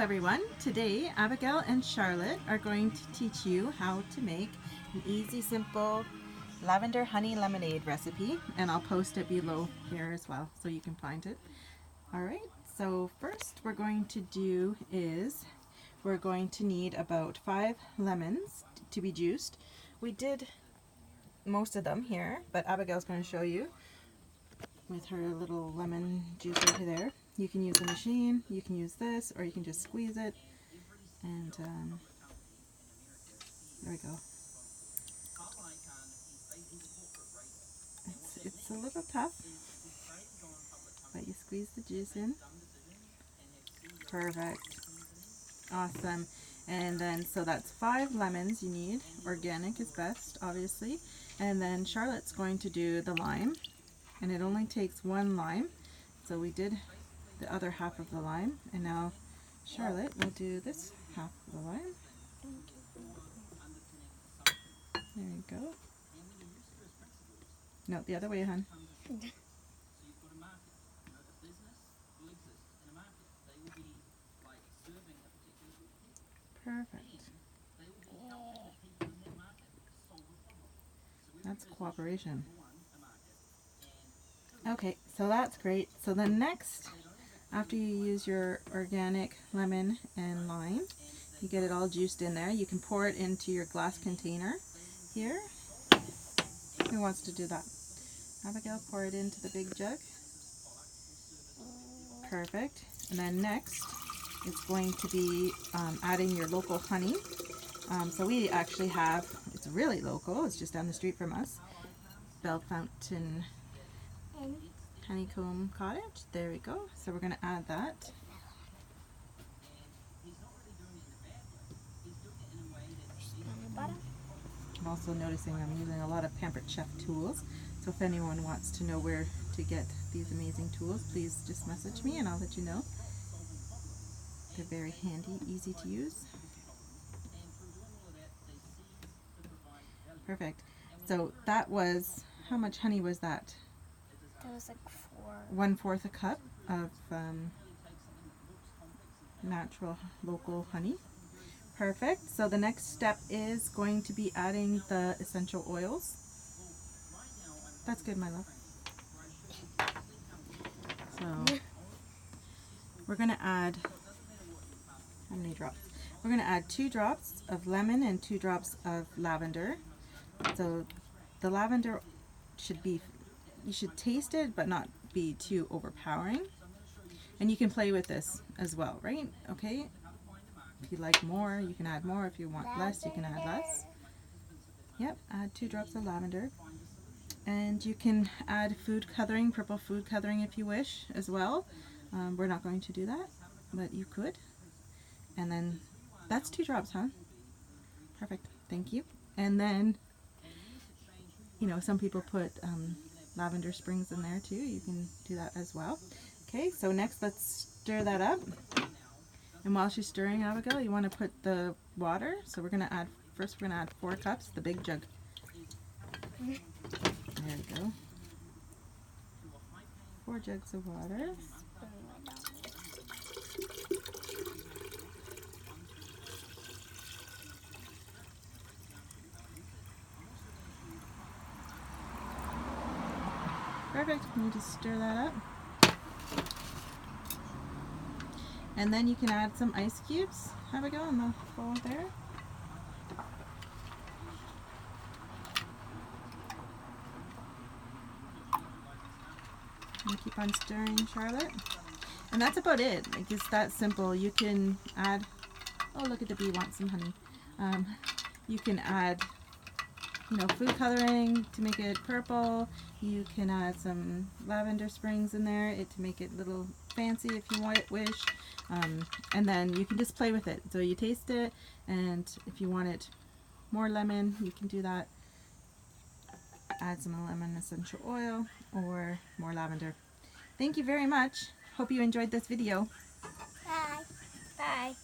everyone. Today Abigail and Charlotte are going to teach you how to make an easy, simple lavender honey lemonade recipe, and I'll post it below here as well so you can find it. Alright, so first we're going to do is we're going to need about 5 lemons to be juiced. We did most of them here, but Abigail's going to show you with her little lemon juicer there. You can use a machine, you can use this, or you can just squeeze it, and there we go. It's a little tough, but you squeeze the juice in. Perfect. Awesome. And then, so that's 5 lemons you need. Organic is best, obviously. And then Charlotte's going to do the lime, and it only takes 1 lime. So we did the other half of the lime, and now Charlotte will do this half of the lime. There you go. No, the other way, hon. Perfect. That's cooperation. Okay, so that's great. So the next, after you use your organic lemon and lime, you get it all juiced in there. You can pour it into your glass container here. Who wants to do that? Abigail, pour it into the big jug. Perfect. And then next, it's going to be adding your local honey. So we actually have, it's really local, it's just down the street from us, Bell Fountain Honeycomb Cottage. There we go. So we're going to add that. I'm also noticing I'm using a lot of Pampered Chef tools. So if anyone wants to know where to get these amazing tools, please just message me and I'll let you know. They're very handy, easy to use. Perfect. So that was, how much honey was that? That was like 1/4 a cup of natural local honey. Perfect. So the next step is going to be adding the essential oils. That's good, my love. So we're going to add, how many drops? We're going to add 2 drops of lemon and 2 drops of lavender. So the lavender should be, you should taste it but not be too overpowering. And you can play with this as well, right? Okay? If you like more, you can add more. If you want less, you can add less. Yep, add 2 drops of lavender. And you can add food coloring, purple food coloring if you wish as well. We're not going to do that, but you could. And then that's 2 drops, huh? Perfect, thank you. And then, you know, some people put lavender springs in there too. You can do that as well. Okay, so next let's stir that up. And while she's stirring, Abigail, you want to put the water. So we're going to add, first we're going to add 4 cups, the big jug. There we go. 4 jugs of water. Perfect. You just stir that up. And then you can add some ice cubes. Abigail, in the bowl there. And keep on stirring, Charlotte. And that's about it. Like, it's that simple. You can add, oh, look at the bee wants some honey. You can add, you know, food coloring to make it purple. You can add some lavender springs in there to make it a little fancy if you wish. And then you can just play with it. So you taste it, and if you want it more lemon, you can do that. Add some lemon essential oil or more lavender. Thank you very much. Hope you enjoyed this video. Bye. Bye.